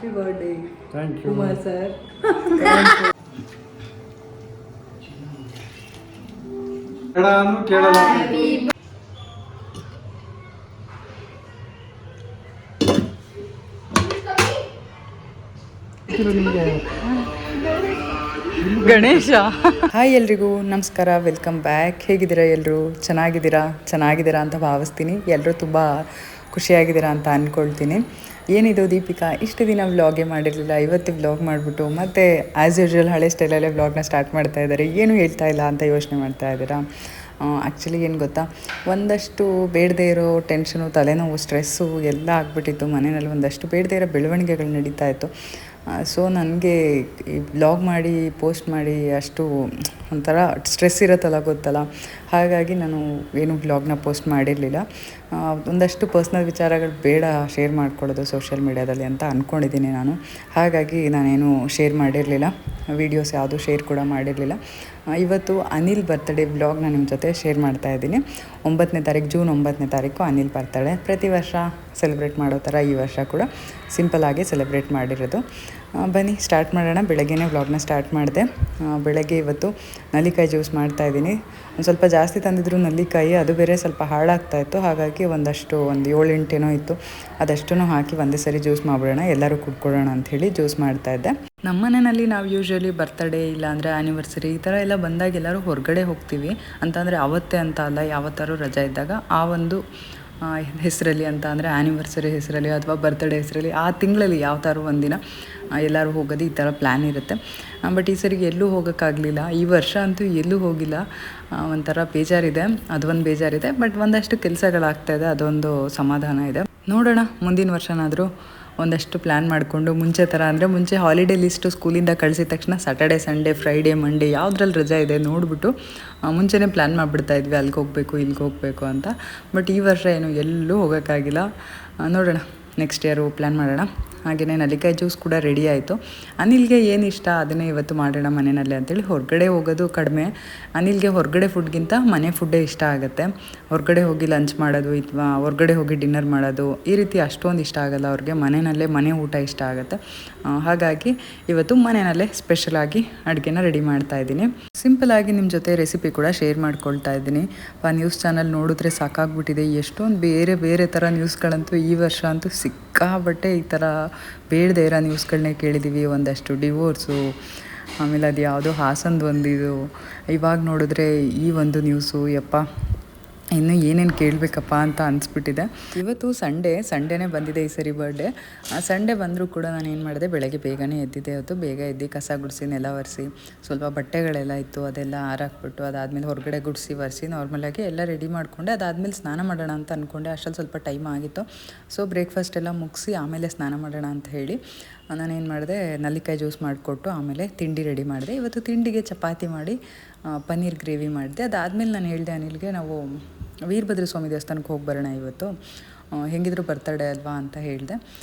Happy birthday thank you Kumar sir. ಕೇಳಲ್ಲ. Ganesha. Hi ಎಲ್ರಿಗೂ ನಮಸ್ಕಾರ, ವೆಲ್ಕಮ್ ಬ್ಯಾಕ್. ಹೇಗಿದ್ದೀರಾ ಎಲ್ಲರೂ? ಚೆನ್ನಾಗಿದ್ದೀರಾ ಅಂತ ಭಾವಿಸ್ತೀನಿ. ಎಲ್ಲರೂ ತುಂಬ ಖುಷಿಯಾಗಿದ್ದೀರಾ ಅಂತ ಅಂದ್ಕೊಳ್ತೀನಿ. ಏನಿದು ದೀಪಿಕಾ ಇಷ್ಟು ದಿನ ವ್ಲಾಗೇ ಮಾಡಿರಲಿಲ್ಲ, ಇವತ್ತು ವ್ಲಾಗ್ ಮಾಡಿಬಿಟ್ಟು ಮತ್ತೆ ಆ್ಯಸ್ ಯೂಶ್ವಲ್ ಹಳೆ ಸ್ಟೈಲಲ್ಲೇ ವ್ಲಾಗ್ನ ಸ್ಟಾರ್ಟ್ ಮಾಡ್ತಾ ಇದ್ದಾರೆ, ಏನು ಹೇಳ್ತಾ ಇಲ್ಲ ಅಂತ ಯೋಚನೆ ಮಾಡ್ತಾ ಇದ್ದೀರಾ? ಆ್ಯಕ್ಚುಲಿ ಏನು ಗೊತ್ತಾ, ಒಂದಷ್ಟು ಬೇಡದೇ ಇರೋ ಟೆನ್ಷನು, ತಲೆನೋವು, ಸ್ಟ್ರೆಸ್ಸು ಎಲ್ಲ ಆಗಿಬಿಟ್ಟಿತ್ತು ಮನೆಯಲ್ಲಿ. ಒಂದಷ್ಟು ಬೇಡದೇ ಇರೋ ಬೆಳವಣಿಗೆಗಳು ನಡೀತಾ ಇತ್ತು. ಸೊ ನನಗೆ ಈ ವ್ಲಾಗ್ ಮಾಡಿ ಪೋಸ್ಟ್ ಮಾಡಿ ಅಷ್ಟು ಒಂಥರ ಸ್ಟ್ರೆಸ್ ಇರುತ್ತಲ್ಲ, ಗೊತ್ತಲ್ಲ. ಹಾಗಾಗಿ ನಾನು ಏನು ವ್ಲಾಗ್ನ ಪೋಸ್ಟ್ ಮಾಡಿರಲಿಲ್ಲ. ಒಂದಷ್ಟು ಪರ್ಸ್ನಲ್ ವಿಚಾರಗಳು ಬೇಡ ಶೇರ್ ಮಾಡ್ಕೊಳ್ಳೋದು ಸೋಷಿಯಲ್ ಮೀಡ್ಯಾದಲ್ಲಿ ಅಂತ ಅಂದ್ಕೊಂಡಿದ್ದೀನಿ ನಾನು. ಹಾಗಾಗಿ ನಾನೇನು ಶೇರ್ ಮಾಡಿರಲಿಲ್ಲ, ವೀಡಿಯೋಸ್ ಯಾವುದು ಶೇರ್ ಕೂಡ ಮಾಡಿರಲಿಲ್ಲ. ಇವತ್ತು ಅನಿಲ್ ಬರ್ತ್ಡೇ ವ್ಲಾಗ್ನ ನಿಮ್ಮ ಜೊತೆ ಶೇರ್ ಮಾಡ್ತಾ ಇದ್ದೀನಿ. 9ನೇ ತಾರೀಕು, ಜೂನ್ 9ನೇ ತಾರೀಕು ಅನಿಲ್ ಬರ್ತ್ಡೇ. ಪ್ರತಿ ವರ್ಷ ಸೆಲೆಬ್ರೇಟ್ ಮಾಡೋ ಥರ ಈ ವರ್ಷ ಕೂಡ ಸಿಂಪಲ್ಲಾಗಿ ಸೆಲೆಬ್ರೇಟ್ ಮಾಡಿರೋದು. ಬನ್ನಿ ಸ್ಟಾರ್ಟ್ ಮಾಡೋಣ. ಬೆಳಗ್ಗೆನೇ ವ್ಲಾಗ್ನ ಸ್ಟಾರ್ಟ್ ಮಾಡಿದೆ. ಬೆಳಗ್ಗೆ ಇವತ್ತು ನಲ್ಲಿಕಾಯಿ ಜ್ಯೂಸ್ ಮಾಡ್ತಾಯಿದ್ದೀನಿ. ಒಂದು ಸ್ವಲ್ಪ ಜಾಸ್ತಿ ತಂದಿದ್ರು ನಲ್ಲಿಕಾಯಿ, ಅದು ಬೇರೆ ಸ್ವಲ್ಪ ಹಾಳಾಗ್ತಾಯಿತ್ತು. ಹಾಗಾಗಿ ಒಂದು 7-8 ಏನೋ ಇತ್ತು, ಅದಷ್ಟೂ ಹಾಕಿ ಒಂದೇ ಸರಿ ಜ್ಯೂಸ್ ಮಾಡಿಬಿಡೋಣ, ಎಲ್ಲರೂ ಕುಡ್ಕೊಳ್ಳೋಣ ಅಂಥೇಳಿ ಜ್ಯೂಸ್ ಮಾಡ್ತಾಯಿದ್ದೆ. ನಮ್ಮ ಮನೆಯಲ್ಲಿ ನಾವು ಯೂಶ್ವಲಿ ಬರ್ತ್ಡೇ ಇಲ್ಲಾಂದರೆ ಆ್ಯನಿವರ್ಸರಿ ಈ ಥರ ಎಲ್ಲ ಬಂದಾಗ ಎಲ್ಲರೂ ಹೊರಗಡೆ ಹೋಗ್ತೀವಿ. ಅಂತಂದರೆ ಅವತ್ತೇ ಅಂತ ಅಲ್ಲ, ಯಾವತ್ತಾರು ರಜೆ ಇದ್ದಾಗ ಆ ಒಂದು ಹೆಸರಲ್ಲಿ ಅಂತ ಅಂದರೆ ಆ್ಯನಿವರ್ಸರಿ ಹೆಸರಲ್ಲಿ ಅಥವಾ ಬರ್ತ್ಡೇ ಹೆಸರಲ್ಲಿ ಆ ತಿಂಗಳಲ್ಲಿ ಯಾವ ಥರ ಒಂದಿನ ಎಲ್ಲರೂ ಹೋಗೋದು ಈ ಥರ ಪ್ಲ್ಯಾನ್ ಇರುತ್ತೆ. ಬಟ್ ಈ ಸರಿಗೆ ಎಲ್ಲೂ ಹೋಗೋಕ್ಕಾಗಲಿಲ್ಲ. ಈ ವರ್ಷ ಅಂತೂ ಎಲ್ಲೂ ಹೋಗಿಲ್ಲ. ಒಂಥರ ಬೇಜಾರಿದೆ, ಅದೊಂದು ಬೇಜಾರಿದೆ. ಬಟ್ ಒಂದಷ್ಟು ಕೆಲಸಗಳಾಗ್ತಾಯಿದೆ, ಅದೊಂದು ಸಮಾಧಾನ ಇದೆ. ನೋಡೋಣ ಮುಂದಿನ ವರ್ಷನಾದರೂ ಒಂದಷ್ಟು ಪ್ಲ್ಯಾನ್ ಮಾಡಿಕೊಂಡು ಮುಂಚೆ ಥರ ಅಂದರೆ ಮುಂಚೆ ಹಾಲಿಡೇ ಲಿಸ್ಟು ಸ್ಕೂಲಿಂದ ಕಳಿಸಿದ ತಕ್ಷಣ ಸ್ಯಾಟರ್ಡೆ, ಸಂಡೇ, ಫ್ರೈಡೇ, ಮಂಡೇ ಯಾವುದ್ರಲ್ಲಿ ರಜೆ ಇದೆ ನೋಡಿಬಿಟ್ಟು ಮುಂಚೆನೇ ಪ್ಲ್ಯಾನ್ ಮಾಡಿಬಿಡ್ತಾಯಿದ್ವಿ, ಅಲ್ಲಿಗೆ ಹೋಗಬೇಕು ಇಲ್ಲಿಗೆ ಹೋಗಬೇಕು ಅಂತ. ಬಟ್ ಈ ವರ್ಷ ಏನು ಎಲ್ಲೂ ಹೋಗೋಕ್ಕಾಗಿಲ್ಲ. ನೋಡೋಣ, ನೆಕ್ಸ್ಟ್ ಇಯರು ಪ್ಲ್ಯಾನ್ ಮಾಡೋಣ. ಹಾಗೆಯೇ ನಲ್ಲಿಕಾಯಿ ಜ್ಯೂಸ್ ಕೂಡ ರೆಡಿ ಆಯಿತು. ಅನಿಲ್ಗೆ ಏನು ಇಷ್ಟ ಅದನ್ನೇ ಇವತ್ತು ಮಾಡೋಣ ಮನೆಯಲ್ಲೇ ಅಂತೇಳಿ. ಹೊರಗಡೆ ಹೋಗೋದು ಕಡಿಮೆ. ಅನಿಲ್ಗೆ ಹೊರಗಡೆ ಫುಡ್ಗಿಂತ ಮನೆ ಫುಡ್ಡೇ ಇಷ್ಟ ಆಗುತ್ತೆ. ಹೊರಗಡೆ ಹೋಗಿ ಲಂಚ್ ಮಾಡೋದು ಅಥವಾ ಹೊರಗಡೆ ಹೋಗಿ ಡಿನ್ನರ್ ಮಾಡೋದು ಈ ರೀತಿ ಅಷ್ಟೊಂದು ಇಷ್ಟ ಆಗೋಲ್ಲ ಅವ್ರಿಗೆ. ಮನೆಯಲ್ಲೇ ಮನೆ ಊಟ ಇಷ್ಟ ಆಗುತ್ತೆ. ಹಾಗಾಗಿ ಇವತ್ತು ಮನೆಯಲ್ಲೇ ಸ್ಪೆಷಲಾಗಿ ಅಡುಗೆನ ರೆಡಿ ಮಾಡ್ತಾಯಿದ್ದೀನಿ. ಸಿಂಪಲಾಗಿ ನಿಮ್ಮ ಜೊತೆ ರೆಸಿಪಿ ಕೂಡ ಶೇರ್ ಮಾಡ್ಕೊಳ್ತಾ ಇದ್ದೀನಿ. ನ್ಯೂಸ್ ಚಾನಲ್ ನೋಡಿದ್ರೆ ಸಾಕಾಗ್ಬಿಟ್ಟಿದೆ. ಎಷ್ಟೊಂದು ಬೇರೆ ಬೇರೆ ಥರ ನ್ಯೂಸ್ಗಳಂತೂ ಈ ವರ್ಷ ಅಂತೂ ಸಿಕ್ಕಾಬಟ್ಟೆ ಈ ಥರ ಬೇಡದೇ ಇರೋ ನ್ಯೂಸ್ಗಳನ್ನೇ ಕೇಳಿದ್ದೀವಿ. ಒಂದಷ್ಟು ಡಿವೋರ್ಸು, ಆಮೇಲೆ ಅದು ಯಾವುದೋ ಹಾಸನದ ಒಂದಿದು, ಇವಾಗ ನೋಡಿದ್ರೆ ಈ ಒಂದು ನ್ಯೂಸು. ಯಪ್ಪ, ಇನ್ನೂ ಏನೇನು ಕೇಳಬೇಕಪ್ಪ ಅಂತ ಅನಿಸ್ಬಿಟ್ಟಿದೆ. ಇವತ್ತು ಸಂಡೇನೇ ಬಂದಿದೆ ಈ ಸರಿ ಬರ್ಡೇ. ಸಂಡೇ ಬಂದರೂ ಕೂಡ ನಾನು ಏನು ಮಾಡಿದೆ, ಬೆಳಗ್ಗೆ ಬೇಗನೆ ಎದ್ದಿದ್ದೆ. ಇವತ್ತು ಬೇಗ ಎದ್ದು ಕಸ ಗುಡಿಸಿ ನೆಲ ಒರೆಸಿ ಸ್ವಲ್ಪ ಬಟ್ಟೆಗಳೆಲ್ಲ ಇತ್ತು ಅದೆಲ್ಲ ಹಾರಾಕ್ಬಿಟ್ಟು ಅದಾದಮೇಲೆ ಹೊರಗಡೆ ಗುಡಿಸಿ ಒರೆಸಿ ನಾರ್ಮಲಾಗಿ ಎಲ್ಲ ರೆಡಿ ಮಾಡಿಕೊಂಡೆ. ಅದಾದಮೇಲೆ ಸ್ನಾನ ಮಾಡೋಣ ಅಂತ ಅಂದ್ಕೊಂಡೆ. ಅಷ್ಟರಲ್ಲಿ ಸ್ವಲ್ಪ ಟೈಮ್ ಆಗಿತ್ತು. ಸೊ ಬ್ರೇಕ್ಫಾಸ್ಟ್ ಎಲ್ಲ ಮುಗಿಸಿ ಆಮೇಲೆ ಸ್ನಾನ ಮಾಡೋಣ ಅಂತ ಹೇಳಿ ನಾನೇನು ಮಾಡಿದೆ, ನಲ್ಲಿಕಾಯಿ ಜ್ಯೂಸ್ ಮಾಡಿಕೊಟ್ಟು ಆಮೇಲೆ ತಿಂಡಿ ರೆಡಿ ಮಾಡಿದೆ. ಇವತ್ತು ತಿಂಡಿಗೆ ಚಪಾತಿ ಮಾಡಿ ಪನ್ನೀರ್ ಗ್ರೇವಿ ಮಾಡಿದೆ. ಅದಾದಮೇಲೆ ನಾನು ಹೇಳಿದೆ ಅನಿಲ್ಗೆ, ನಾವು ವೀರಭದ್ರ ಸ್ವಾಮಿ ದೇವಸ್ಥಾನಕ್ಕೆ ಹೋಗಿ ಬರೋಣ ಇವತ್ತು, ಹೆಂಗಿದ್ರು ಬರ್ತಡೇ ಅಲ್ವಾ ಅಂತ ಹೇಳಿದೆ.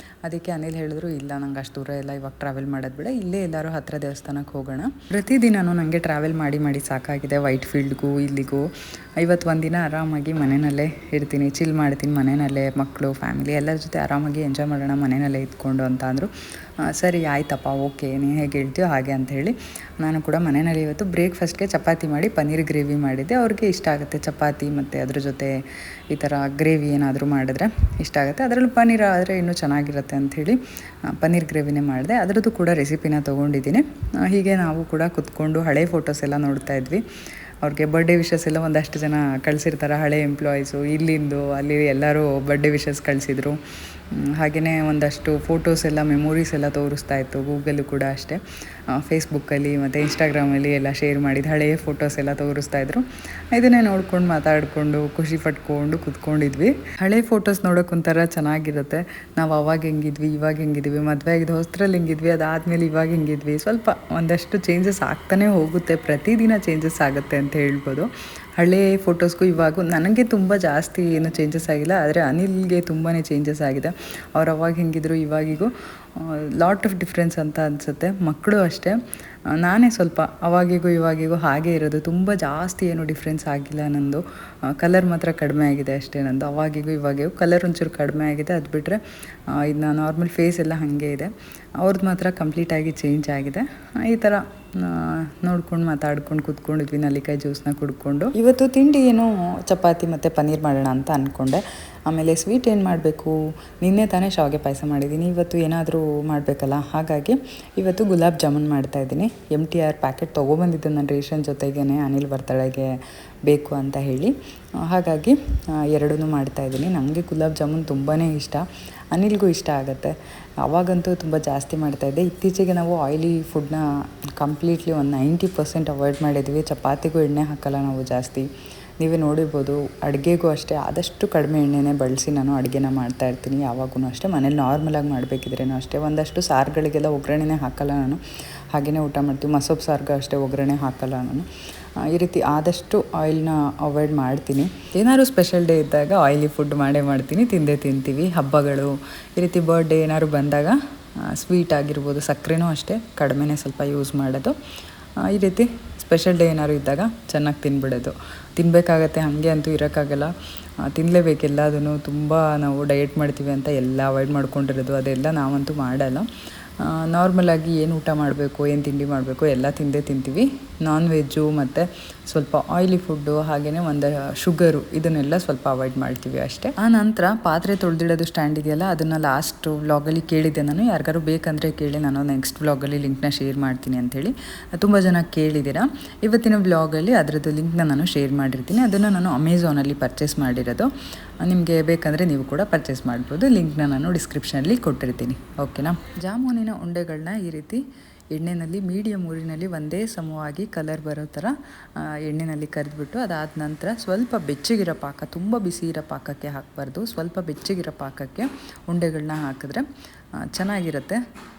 ಅದಕ್ಕೆ ಅನಿಲ್ ಹೇಳಿದ್ರು, ಇಲ್ಲ ನಂಗೆ ಅಷ್ಟು ದೂರ ಎಲ್ಲ ಇವಾಗ ಟ್ರಾವೆಲ್ ಮಾಡೋದು ಬೇಡ, ಇಲ್ಲೇ ಎಲ್ಲರೂ ಹತ್ತಿರ ದೇವಸ್ಥಾನಕ್ಕೆ ಹೋಗೋಣ. ಪ್ರತಿದಿನವೂ ನನಗೆ ಟ್ರಾವೆಲ್ ಮಾಡಿ ಸಾಕಾಗಿದೆ, ವೈಟ್ ಫೀಲ್ಡ್ಗೂ ಇಲ್ಲಿಗೂ. ಇವತ್ತು ಒಂದಿನ ಆರಾಮಾಗಿ ಮನೆಯಲ್ಲೇ ಇರ್ತೀನಿ, ಚಿಲ್ ಮಾಡ್ತೀನಿ ಮನೆಯಲ್ಲೇ. ಮಕ್ಕಳು, ಫ್ಯಾಮಿಲಿ ಎಲ್ಲರ ಜೊತೆ ಆರಾಮಾಗಿ ಎಂಜಾಯ್ ಮಾಡೋಣ ಮನೆಯಲ್ಲೇ ಇದ್ಕೊಂಡು ಅಂತ ಅಂದರು. ಸರಿ ಆಯ್ತಪ್ಪ, ಓಕೆ, ನೀನು ಹೇಗೆ ಹೇಳ್ತೀಯೋ ಹಾಗೆ ಅಂತ ಹೇಳಿ ನಾನು ಕೂಡ ಮನೆಯಲ್ಲಿ ಇವತ್ತು ಬ್ರೇಕ್ಫಾಸ್ಟ್ಗೆ ಚಪಾತಿ ಮಾಡಿ ಪನ್ನೀರ್ ಗ್ರೇವಿ ಮಾಡಿದ್ದೆ. ಅವ್ರಿಗೆ ಇಷ್ಟ ಆಗುತ್ತೆ ಚಪಾತಿ ಮತ್ತು ಅದ್ರ ಜೊತೆ ಈ ಥರ ಗ್ರೇವಿ ಏನಾದರೂ ಮಾಡಿದ್ರೆ ಇಷ್ಟ ಆಗುತ್ತೆ. ಅದರಲ್ಲೂ ಪನ್ನೀರ್ ಆದರೆ ಇನ್ನೂ ಚೆನ್ನಾಗಿರುತ್ತೆ ಅಂಥೇಳಿ ಪನ್ನೀರ್ ಗ್ರೇವಿನೇ ಮಾಡಿದೆ. ಅದರದ್ದು ಕೂಡ ರೆಸಿಪಿನ ತೊಗೊಂಡಿದ್ದೀನಿ. ಹೀಗೆ ನಾವು ಕೂಡ ಕುತ್ಕೊಂಡು ಹಳೆ ಫೋಟೋಸ್ ಎಲ್ಲ ನೋಡ್ತಾ ಇದ್ವಿ. ಅವ್ರಿಗೆ ಬರ್ಡೇ ವಿಶಸ್ ಎಲ್ಲ ಒಂದಷ್ಟು ಜನ ಕಳಿಸಿರ್ತಾರೆ, ಹಳೆ ಎಂಪ್ಲಾಯೀಸು ಇಲ್ಲಿಂದು ಅಲ್ಲಿ ಎಲ್ಲರೂ ಬರ್ಡೇ ವಿಶಸ್ ಕಳಿಸಿದ್ರು. ಹಾಗೆಯೇ ಒಂದಷ್ಟು ಫೋಟೋಸ್ ಎಲ್ಲ, ಮೆಮೊರೀಸ್ ಎಲ್ಲ ತೋರಿಸ್ತಾ ಇತ್ತು. ಗೂಗಲ್ಲು ಕೂಡ ಅಷ್ಟೇ, ಫೇಸ್ಬುಕ್ಕಲ್ಲಿ ಮತ್ತು ಇನ್ಸ್ಟಾಗ್ರಾಮಲ್ಲಿ ಎಲ್ಲ ಶೇರ್ ಮಾಡಿದ ಹಳೆಯ ಫೋಟೋಸ್ ಎಲ್ಲ ತೋರಿಸ್ತಾ ಇದ್ರು. ಇದನ್ನೇ ನೋಡ್ಕೊಂಡು ಮಾತಾಡಿಕೊಂಡು ಖುಷಿ ಪಟ್ಕೊಂಡು ಕೂತ್ಕೊಂಡಿದ್ವಿ. ಹಳೆ ಫೋಟೋಸ್ ನೋಡೋಕೆ ಒಂಥರ ಚೆನ್ನಾಗಿರುತ್ತೆ. ನಾವು ಅವಾಗ ಹೆಂಗಿದ್ವಿ, ಇವಾಗ ಹೆಂಗಿದ್ವಿ, ಮದುವೆ ಆಗಿದ್ದು ಹೊಸದ್ರಲ್ಲಿ ಹೆಂಗಿದ್ವಿ, ಅದಾದಮೇಲೆ ಇವಾಗ ಹೆಂಗಿದ್ವಿ, ಸ್ವಲ್ಪ ಒಂದಷ್ಟು ಚೇಂಜಸ್ ಆಗ್ತಾನೆ ಹೋಗುತ್ತೆ. ಪ್ರತಿದಿನ ಚೇಂಜಸ್ ಆಗುತ್ತೆ ಅಂತ ಹೇಳ್ಬೋದು. ಹಳೆ ಫೋಟೋಸ್ಗೂ ಇವಾಗೂ ನನಗೆ ತುಂಬ ಜಾಸ್ತಿ ಏನು ಚೇಂಜಸ್ ಆಗಿಲ್ಲ, ಆದರೆ ಅನಿಲ್ಗೆ ತುಂಬಾ ಚೇಂಜಸ್ ಆಗಿದೆ. ಅವ್ರು ಅವಾಗ ಹೆಂಗಿದ್ರು ಇವಾಗಿಗೂ ಲಾಟ್ ಆಫ್ ಡಿಫ್ರೆನ್ಸ್ ಅಂತ ಅನಿಸುತ್ತೆ. ಮಕ್ಕಳು ಅಷ್ಟೇ, ನಾನೇ ಸ್ವಲ್ಪ ಅವಾಗಿಗೂ ಇವಾಗಿಗೂ ಹಾಗೆ ಇರೋದು, ತುಂಬ ಜಾಸ್ತಿ ಏನು ಡಿಫ್ರೆನ್ಸ್ ಆಗಿಲ್ಲ ನಂದು. ಕಲರ್ ಮಾತ್ರ ಕಡಿಮೆ ಆಗಿದೆ ಅಷ್ಟೇ ನಂದು, ಅವಾಗಿಗೂ ಇವಾಗಿಗೂ ಕಲರ್ ಒಂಚೂರು ಕಡಿಮೆ ಆಗಿದೆ. ಅದು ಬಿಟ್ಟರೆ ಇದು ನಾರ್ಮಲ್ ಫೇಸ್ ಎಲ್ಲ ಹಾಗೆ ಇದೆ. ಅವ್ರದ್ದು ಮಾತ್ರ ಕಂಪ್ಲೀಟಾಗಿ ಚೇಂಜ್ ಆಗಿದೆ. ಈ ಥರ ನೋಡ್ಕೊಂಡು ಮಾತಾಡ್ಕೊಂಡು ಕೂತ್ಕೊಂಡಿದ್ವಿ, ನಲ್ಲಿಕಾಯಿ ಜ್ಯೂಸನ್ನ ಕುಡ್ಕೊಂಡು. ಇವತ್ತು ತಿಂಡಿ ಏನು ಚಪಾತಿ ಮತ್ತು ಪನ್ನೀರ್ ಮಾಡೋಣ ಅಂತ ಅಂದ್ಕೊಂಡೆ. ಆಮೇಲೆ ಸ್ವೀಟ್ ಏನು ಮಾಡಬೇಕು, ನಿನ್ನೆ ತಾನೇ ಶಾವಿಗೆ ಪಾಯಸ ಮಾಡಿದ್ದೀನಿ, ಇವತ್ತು ಏನಾದರೂ ಮಾಡಬೇಕಲ್ಲ, ಹಾಗಾಗಿ ಇವತ್ತು ಗುಲಾಬ್ ಜಾಮೂನ್ ಮಾಡ್ತಾಯಿದ್ದೀನಿ. MTR ಪ್ಯಾಕೆಟ್ ತೊಗೊಬಂದಿದ್ದು ನಾನು ರೇಷನ್ ಜೊತೆಗೇ ಅನಿಲ್ ಬರ್ತಡೆಗೆ ಬೇಕು ಅಂತ ಹೇಳಿ, ಹಾಗಾಗಿ ಎರಡೂ ಮಾಡ್ತಾಯಿದ್ದೀನಿ. ನನಗೆ ಗುಲಾಬ್ ಜಾಮೂನ್ ತುಂಬಾ ಇಷ್ಟ, ಅನಿಲ್ಗೂ ಇಷ್ಟ ಆಗುತ್ತೆ. ಅವಾಗಂತೂ ತುಂಬ ಜಾಸ್ತಿ ಮಾಡ್ತಾಯಿದ್ದೆ. ಇತ್ತೀಚೆಗೆ ನಾವು ಆಯಿಲಿ ಫುಡ್ನ ಕಂಪ್ಲೀಟ್ಲಿ ಒಂದು 90% ಅವಾಯ್ಡ್ ಮಾಡಿದ್ವಿ. ಚಪಾತಿಗೂ ಎಣ್ಣೆ ಹಾಕಲ್ಲ ನಾವು ಜಾಸ್ತಿ, ನೀವೇ ನೋಡಿರ್ಬೋದು. ಅಡುಗೆಗೂ ಅಷ್ಟೇ ಆದಷ್ಟು ಕಡಿಮೆ ಎಣ್ಣೆನೇ ಬಳಸಿ ನಾನು ಅಡುಗೆನ ಮಾಡ್ತಾಯಿರ್ತೀನಿ. ಯಾವಾಗೂ ಅಷ್ಟೇ, ಮನೇಲಿ ನಾರ್ಮಲಾಗಿ ಮಾಡಬೇಕಿದ್ರೇನೂ ಅಷ್ಟೇ. ಒಂದಷ್ಟು ಸಾರುಗಳಿಗೆಲ್ಲ ಒಗ್ಗರಣೆನೇ ಹಾಕಲ್ಲ ನಾನು, ಹಾಗೆಯೇ ಊಟ ಮಾಡ್ತೀವಿ. ಮಸೊಪ್ಪು ಸಾರಿಗೆ ಅಷ್ಟೇ ಒಗ್ಗರಣೆ ಹಾಕಲ್ಲ ನಾನು. ಈ ರೀತಿ ಆದಷ್ಟು ಆಯಿಲ್ನ ಅವಾಯ್ಡ್ ಮಾಡ್ತೀನಿ. ಏನಾದ್ರು ಸ್ಪೆಷಲ್ ಡೇ ಇದ್ದಾಗ ಆಯಿಲಿ ಫುಡ್ ಮಾಡೇ ಮಾಡ್ತೀನಿ, ತಿಂದೇ ತಿಂತೀವಿ. ಹಬ್ಬಗಳು ಈ ರೀತಿ ಬರ್ಡೇ ಏನಾದ್ರು ಬಂದಾಗ ಸ್ವೀಟ್ ಆಗಿರ್ಬೋದು, ಸಕ್ಕರೆನೂ ಅಷ್ಟೇ ಕಡಿಮೆನೇ ಸ್ವಲ್ಪ ಯೂಸ್ ಮಾಡೋದು. ಈ ರೀತಿ ಸ್ಪೆಷಲ್ ಡೇ ಏನಾದ್ರು ಇದ್ದಾಗ ಚೆನ್ನಾಗಿ ತಿನ್ಬಿಡೋದು. ತಿನ್ನಬೇಕಾಗತ್ತೆ, ಹಾಗೆ ಅಂತೂ ಇರೋಕ್ಕಾಗಲ್ಲ, ತಿನ್ನಲೇಬೇಕು ಎಲ್ಲದನ್ನು. ತುಂಬ ನಾವು ಡಯಟ್ ಮಾಡ್ತೀವಿ ಅಂತ ಎಲ್ಲ ಅವಾಯ್ಡ್ ಮಾಡ್ಕೊಂಡಿರೋದು, ಅದೆಲ್ಲ ನಾವಂತೂ ಮಾಡಲ್ಲ. ನಾರ್ಮಲಾಗಿ ಏನು ಊಟ ಮಾಡಬೇಕು, ಏನು ತಿಂಡಿ ಮಾಡಬೇಕು ಎಲ್ಲ ತಿಂದೇ ತಿಂತೀವಿ. ನಾನ್ ವೆಜ್ಜು ಮತ್ತು ಸ್ವಲ್ಪ ಆಯಿಲಿ ಫುಡ್ಡು, ಹಾಗೆಯೇ ಒಂದು ಶುಗರು, ಇದನ್ನೆಲ್ಲ ಸ್ವಲ್ಪ ಅವಾಯ್ಡ್ ಮಾಡ್ತೀವಿ ಅಷ್ಟೇ. ಆ ನಂತರ ಪಾತ್ರೆ ತೊಳೆದಿಡೋದು ಸ್ಟ್ಯಾಂಡ್ ಇದೆಯಲ್ಲ, ಅದನ್ನು ಲಾಸ್ಟ್ ವ್ಲಾಗಲ್ಲಿ ಕೇಳಿದ್ದೆ ನಾನು. ಯಾರಿಗಾರು ಬೇಕಂದರೆ ಕೇಳಿ, ನಾನು ನೆಕ್ಸ್ಟ್ ವ್ಲಾಗಲ್ಲಿ ಲಿಂಕ್ನ ಶೇರ್ ಮಾಡ್ತೀನಿ ಅಂಥೇಳಿ. ತುಂಬ ಜನ ಕೇಳಿದ್ದೀರಾ. ಇವತ್ತಿನ ವ್ಲಾಗಲ್ಲಿ ಅದರದ್ದು ಲಿಂಕ್ನ ನಾನು ಶೇರ್ ಮಾಡಿರ್ತೀನಿ. ಅದನ್ನು ನಾನು ಅಮೆಝಾನಲ್ಲಿ ಪರ್ಚೇಸ್ ಮಾಡಿರೋದು. ನಿಮಗೆ ಬೇಕಂದರೆ ನೀವು ಕೂಡ ಪರ್ಚೇಸ್ ಮಾಡ್ಬೋದು. ಲಿಂಕ್ನ ನಾನು ಡಿಸ್ಕ್ರಿಪ್ಷನಲ್ಲಿ ಕೊಟ್ಟಿರ್ತೀನಿ, ಓಕೆನಾ. ಜಾಮೂನಿನ ಉಂಡೆಗಳನ್ನ ಈ ರೀತಿ ಎಣ್ಣೆಯಲ್ಲಿ ಮೀಡಿಯಮ್ ಊರಿನಲ್ಲಿ ಒಂದೇ ಸಮವಾಗಿ ಕಲರ್ ಬರೋ ಥರ ಎಣ್ಣೆಯಲ್ಲಿ ಕರಿದ್ಬಿಟ್ಟು, ಅದಾದ ನಂತರ ಸ್ವಲ್ಪ ಬೆಚ್ಚಗಿರೋ ಪಾಕ, ತುಂಬ ಬಿಸಿ ಇರೋ ಪಾಕಕ್ಕೆ ಹಾಕಬಾರ್ದು, ಸ್ವಲ್ಪ ಬೆಚ್ಚಗಿರೋ ಪಾಕಕ್ಕೆ ಉಂಡೆಗಳನ್ನ ಹಾಕಿದ್ರೆ ಚೆನ್ನಾಗಿರುತ್ತೆ.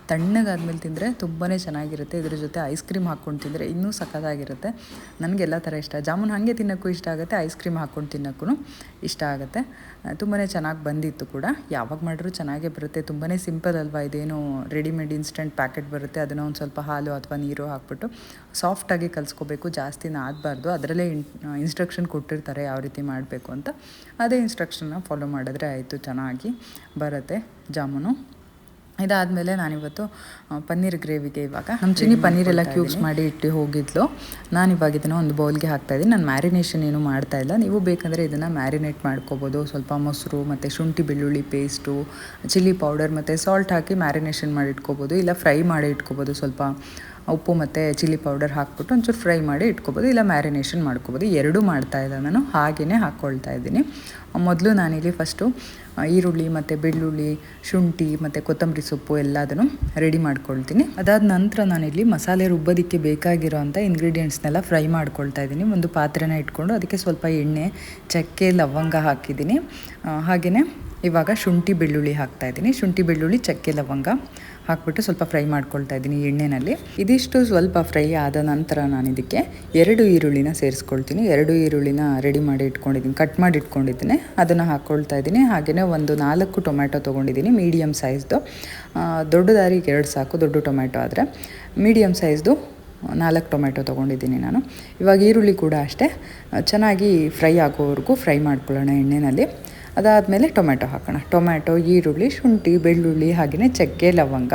ತಣ್ಣಗಾದ್ಮೇಲೆ ತಿಂದರೆ ತುಂಬಾ ಚೆನ್ನಾಗಿರುತ್ತೆ. ಇದ್ರ ಜೊತೆ ಐಸ್ ಕ್ರೀಮ್ ಹಾಕ್ಕೊಂಡು ತಿಂದರೆ ಇನ್ನೂ ಸಖತ್ತಾಗಿರುತ್ತೆ. ನನಗೆಲ್ಲ ಥರ ಇಷ್ಟ. ಜಾಮೂನ್ ಹಾಗೆ ತಿನ್ನೋಕ್ಕೂ ಇಷ್ಟ ಆಗುತ್ತೆ, ಐಸ್ ಕ್ರೀಮ್ ಹಾಕ್ಕೊಂಡು ತಿನ್ನೋಕ್ಕೂ ಇಷ್ಟ ಆಗುತ್ತೆ. ತುಂಬಾ ಚೆನ್ನಾಗಿ ಬಂದಿತ್ತು ಕೂಡ. ಯಾವಾಗ ಮಾಡಿದ್ರೂ ಚೆನ್ನಾಗೇ ಬರುತ್ತೆ. ತುಂಬಾ ಸಿಂಪಲ್ ಅಲ್ವಾ, ಇದೇನು ರೆಡಿಮೇಡ್ ಇನ್ಸ್ಟೆಂಟ್ ಪ್ಯಾಕೆಟ್ ಬರುತ್ತೆ, ಅದನ್ನು ಒಂದು ಸ್ವಲ್ಪ ಹಾಲು ಅಥವಾ ನೀರು ಹಾಕ್ಬಿಟ್ಟು ಸಾಫ್ಟಾಗಿ ಕಲಿಸ್ಕೋಬೇಕು, ಜಾಸ್ತಿ ನಾದಬಾರ್ದು. ಅದರಲ್ಲೇ ಇನ್ಸ್ಟ್ರಕ್ಷನ್ ಕೊಟ್ಟಿರ್ತಾರೆ ಯಾವ ರೀತಿ ಮಾಡಬೇಕು ಅಂತ. ಅದೇ ಇನ್ಸ್ಟ್ರಕ್ಷನ್ನ ಫಾಲೋ ಮಾಡಿದ್ರೆ ಆಯಿತು, ಚೆನ್ನಾಗಿ ಬರುತ್ತೆ ಜಾಮೂನು. ಇದಾದಮೇಲೆ ನಾನಿವತ್ತು ಪನ್ನೀರ್ ಗ್ರೇವಿಗೆ ಇವಾಗ ನಮ್ಮ ಚಿನ್ನಿ ಪನ್ನೀರೆಲ್ಲ ಕ್ಯೂಬ್ಸ್ ಮಾಡಿ ಇಟ್ಟು ಹೋಗಿದ್ಲು. ನಾನಿವಾಗ ಇದನ್ನು ಒಂದು ಬೌಲ್ಗೆ ಹಾಕ್ತಾಯಿದ್ದೀನಿ. ನಾನು ಮ್ಯಾರಿನೇಷನ್ ಏನೂ ಮಾಡ್ತಾಯಿಲ್ಲ. ನೀವು ಬೇಕಂದರೆ ಇದನ್ನು ಮ್ಯಾರಿನೇಟ್ ಮಾಡ್ಕೋಬೋದು. ಸ್ವಲ್ಪ ಮೊಸರು ಮತ್ತು ಶುಂಠಿ ಬೆಳ್ಳುಳ್ಳಿ ಪೇಸ್ಟು, ಚಿಲ್ಲಿ ಪೌಡರ್ ಮತ್ತು ಸಾಲ್ಟ್ ಹಾಕಿ ಮ್ಯಾರಿನೇಷನ್ ಮಾಡಿ ಇಟ್ಕೋಬೋದು. ಇಲ್ಲ ಫ್ರೈ ಮಾಡಿ ಇಟ್ಕೋಬೋದು. ಸ್ವಲ್ಪ ಉಪ್ಪು ಮತ್ತು ಚಿಲ್ಲಿ ಪೌಡರ್ ಹಾಕ್ಬಿಟ್ಟು ಒಂಚೂರು ಫ್ರೈ ಮಾಡಿ ಇಟ್ಕೋಬೋದು, ಇಲ್ಲ ಮ್ಯಾರಿನೇಷನ್ ಮಾಡ್ಕೋಬೋದು. ಎರಡೂ ಮಾಡ್ತಾಯಿಲ್ಲ ನಾನು, ಹಾಗೆಯೇ ಹಾಕ್ಕೊಳ್ತಾ ಇದ್ದೀನಿ. ಮೊದಲು ನಾನಿಲ್ಲಿ ಫಸ್ಟು ಈರುಳ್ಳಿ ಮತ್ತು ಬೆಳ್ಳುಳ್ಳಿ, ಶುಂಠಿ ಮತ್ತು ಕೊತ್ತಂಬರಿ ಸೊಪ್ಪು ಎಲ್ಲದನ್ನು ರೆಡಿ ಮಾಡ್ಕೊಳ್ತೀನಿ. ಅದಾದ ನಂತರ ನಾನಿಲ್ಲಿ ಮಸಾಲೆ ರುಬ್ಬೋದಕ್ಕೆ ಬೇಕಾಗಿರೋ ಅಂಥ ಇಂಗ್ರೀಡಿಯೆಂಟ್ಸ್ನೆಲ್ಲ ಫ್ರೈ ಮಾಡ್ಕೊಳ್ತಾ ಇದ್ದೀನಿ. ಒಂದು ಪಾತ್ರೆನ ಇಟ್ಕೊಂಡು ಅದಕ್ಕೆ ಸ್ವಲ್ಪ ಎಣ್ಣೆ, ಚಕ್ಕೆ, ಲವಂಗ ಹಾಕಿದ್ದೀನಿ. ಹಾಗೆಯೇ ಇವಾಗ ಶುಂಠಿ ಬೆಳ್ಳುಳ್ಳಿ ಹಾಕ್ತಾಯಿದ್ದೀನಿ. ಶುಂಠಿ ಬೆಳ್ಳುಳ್ಳಿ, ಚಕ್ಕೆ, ಲವಂಗ ಹಾಕ್ಬಿಟ್ಟು ಸ್ವಲ್ಪ ಫ್ರೈ ಮಾಡ್ಕೊಳ್ತಾ ಇದ್ದೀನಿ ಎಣ್ಣೆಯಲ್ಲಿ. ಇದಿಷ್ಟು ಸ್ವಲ್ಪ ಫ್ರೈ ಆದ ನಂತರ ನಾನು ಇದಕ್ಕೆ 2 ಈರುಳ್ಳಿನ ಸೇರಿಸ್ಕೊಳ್ತೀನಿ. 2 ಈರುಳ್ಳಿನ ರೆಡಿ ಮಾಡಿ ಇಟ್ಕೊಂಡಿದ್ದೀನಿ, ಕಟ್ ಮಾಡಿ ಇಟ್ಕೊಂಡಿದ್ದೀನಿ, ಅದನ್ನು ಹಾಕ್ಕೊಳ್ತಾ ಇದ್ದೀನಿ. ಹಾಗೆಯೇ ಒಂದು 4 ಟೊಮ್ಯಾಟೊ ತೊಗೊಂಡಿದ್ದೀನಿ, ಮೀಡಿಯಮ್ ಸೈಜ್ದು. ದೊಡ್ಡದಾರಿಗೆ 2 ಸಾಕು, ದೊಡ್ಡ ಟೊಮ್ಯಾಟೊ ಆದರೆ. ಮೀಡಿಯಮ್ ಸೈಜ್ದು 4 ಟೊಮ್ಯಾಟೊ ತೊಗೊಂಡಿದ್ದೀನಿ ನಾನು. ಇವಾಗ ಈರುಳ್ಳಿ ಕೂಡ ಅಷ್ಟೇ ಚೆನ್ನಾಗಿ ಫ್ರೈ ಆಗೋವರೆಗೂ ಫ್ರೈ ಮಾಡ್ಕೊಳ್ಳೋಣ ಎಣ್ಣೆಯಲ್ಲಿ. ಅದಾದಮೇಲೆ ಟೊಮ್ಯಾಟೊ ಹಾಕೋಣ. ಟೊಮ್ಯಾಟೊ, ಈರುಳ್ಳಿ, ಶುಂಠಿ, ಬೆಳ್ಳುಳ್ಳಿ, ಹಾಗೆಯೇ ಚಕ್ಕೆ, ಲವಂಗ.